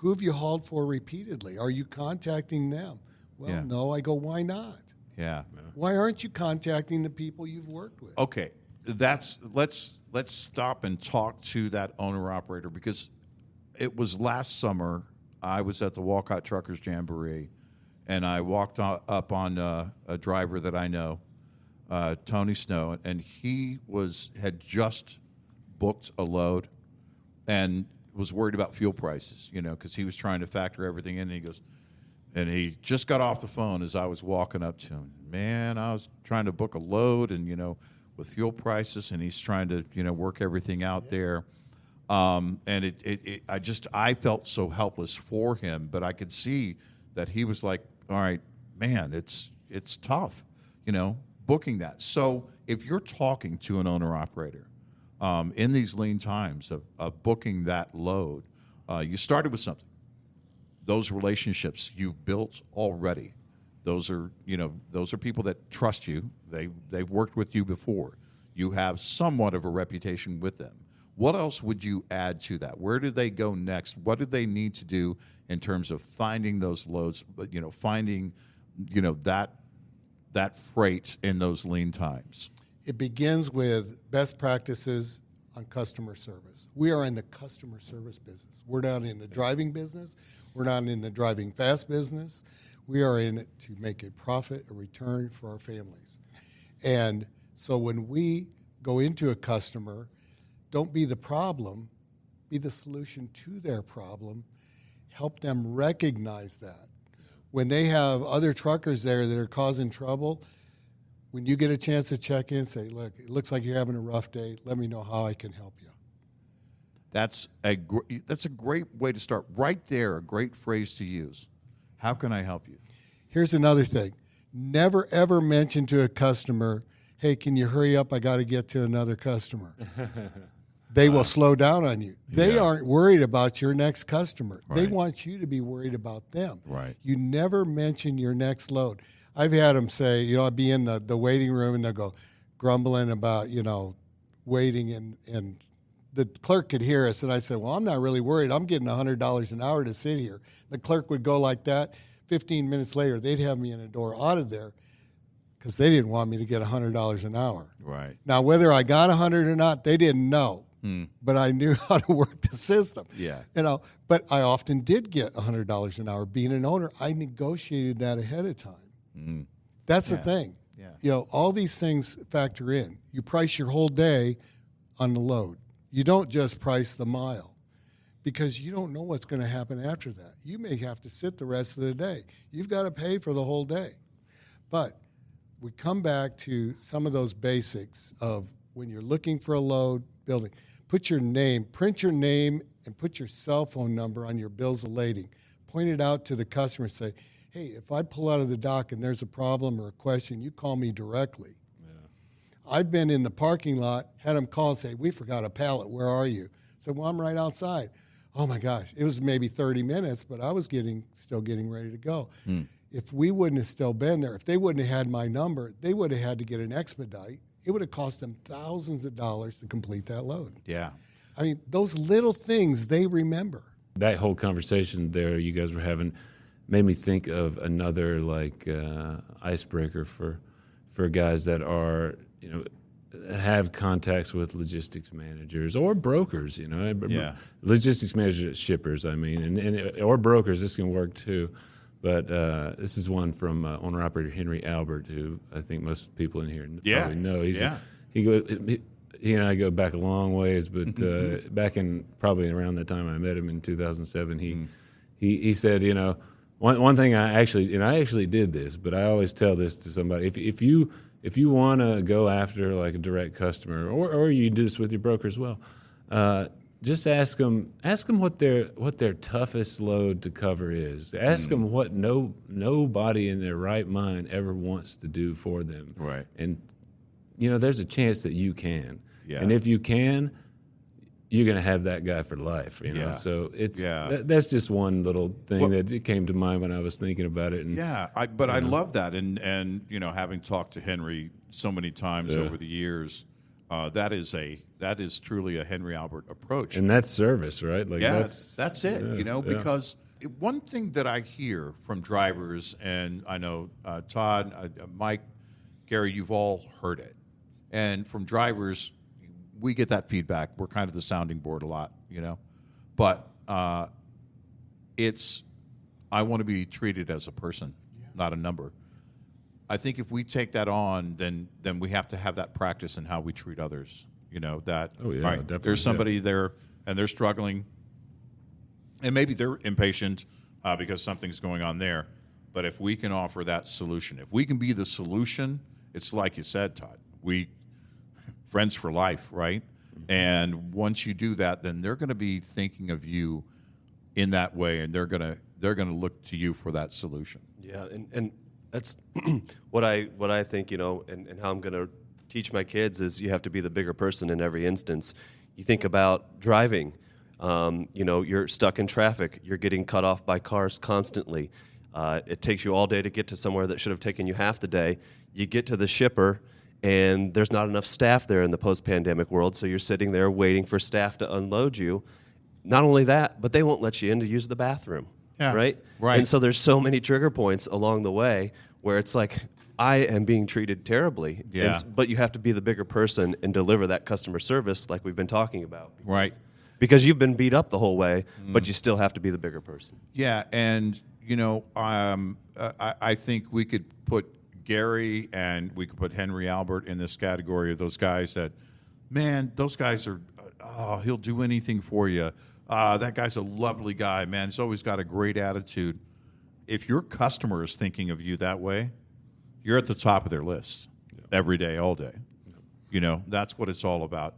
who have you hauled for repeatedly? Are you contacting them? Well, no. I go, why not? Yeah. Why aren't you contacting the people you've worked with? Okay, let's stop and talk to that owner-operator, because it was last summer. I was at the Walcott Truckers Jamboree, and I walked up on a driver that I know, Tony Snow, and he had just booked a load and was worried about fuel prices, because he was trying to factor everything in. And he goes, and he just got off the phone as I was walking up to him. Man, I was trying to book a load, and with fuel prices, and he's trying to work everything out there. And I felt so helpless for him, but I could see that he was like, all right, man, it's tough, booking that. So if you're talking to an owner operator in these lean times of booking that load, you started with something. Those relationships you've built already, those are people that trust you. They've worked with you before. You have somewhat of a reputation with them. What else would you add to that? Where do they go next? What do they need to do in terms of finding those loads, finding, that freight in those lean times? It begins with best practices on customer service. We are in the customer service business. We're not in the driving business. We're not in the driving fast business. We are in it to make a profit, a return for our families. And so when we go into a customer, don't be the problem, be the solution to their problem. Help them recognize that. When they have other truckers there that are causing trouble, when you get a chance to check in, say, look, it looks like you're having a rough day. Let me know how I can help you. That's a great way to start. Right there, a great phrase to use. How can I help you? Here's another thing. Never, ever mention to a customer, hey, can you hurry up? I got to get to another customer. They will slow down on you. They aren't worried about your next customer. Right. They want you to be worried about them. Right. You never mention your next load. I've had them say, I'd be in the waiting room, and they'll go grumbling about, waiting, and the clerk could hear us. And I said, well, I'm not really worried. I'm getting $100 an hour to sit here. The clerk would go like that. 15 minutes later, they'd have me in a door out of there because they didn't want me to get $100 an hour. Right. Now, whether I got 100 or not, they didn't know. But I knew how to work the system. Yeah. But I often did get $100 an hour. Being an owner, I negotiated that ahead of time. That's the thing. Yeah. All these things factor in. You price your whole day on the load. You don't just price the mile, because you don't know what's going to happen after that. You may have to sit the rest of the day. You've got to pay for the whole day. But we come back to some of those basics of when you're looking for a load, building. Put your name, print your name, and put your cell phone number on your bills of lading. Point it out to the customer and say, hey, if I pull out of the dock and there's a problem or a question, you call me directly. Yeah. I've been in the parking lot, had them call and say, we forgot a pallet, where are you? I said, well, I'm right outside. Oh my gosh, it was maybe 30 minutes, but I was still getting ready to go. If we wouldn't have still been there, if they wouldn't have had my number, they would have had to get an expedite. It would have cost them thousands of dollars to complete that load. Yeah. I mean, those little things they remember. That whole conversation there you guys were having made me think of another icebreaker for guys that are, have contacts with logistics managers or brokers, logistics managers, shippers, and or brokers. This can work too. But this is one from owner-operator Henry Albert, who I think most people in here probably know. He and I go back a long ways, but back in probably around the time I met him in 2007, he said, one thing I actually did this, but I always tell this to somebody: if you want to go after like a direct customer, or you do this with your broker as well. Just ask them what their toughest load to cover is. Ask them what nobody in their right mind ever wants to do for them. Right. And there's a chance that you can. Yeah. And if you can, you're going to have that guy for life. Yeah. So it's that's just one little thing that came to mind when I was thinking about it. And, I love that. And having talked to Henry so many times over the years. that is truly a Henry Albert approach. And that's service, right? Like that's it. yeah, Because one thing that I hear from drivers, and I know Todd, Mike, Gary, you've all heard it, and from drivers, we get that feedback. We're kind of the sounding board a lot, but it's I want to be treated as a person, not a number. I think if we take that on, then we have to have that practice in how we treat others. That definitely, there's somebody there and they're struggling, and maybe they're impatient because something's going on there. But if we can offer that solution, if we can be the solution, it's like you said, Todd. We friends for life, right? Mm-hmm. And once you do that, then they're going to be thinking of you in that way, and they're going to look to you for that solution. Yeah, and that's what I think, and how I'm going to teach my kids is you have to be the bigger person in every instance. You think about driving, you're stuck in traffic, you're getting cut off by cars constantly. It takes you all day to get to somewhere that should have taken you half the day. You get to the shipper, and there's not enough staff there in the post-pandemic world, so you're sitting there waiting for staff to unload you. Not only that, but they won't let you in to use the bathroom. Yeah, right? And so there's so many trigger points along the way where it's like, I am being treated terribly. Yeah. But you have to be the bigger person and deliver that customer service like we've been talking about. Right. Because you've been beat up the whole way, but you still have to be the bigger person. Yeah, and, I think we could put Gary and we could put Henry Albert in this category of those guys that, man, those guys are, he'll do anything for you. That guy's a lovely guy, man. He's always got a great attitude. If your customer is thinking of you that way, you're at the top of their list every day, all day. That's what it's all about.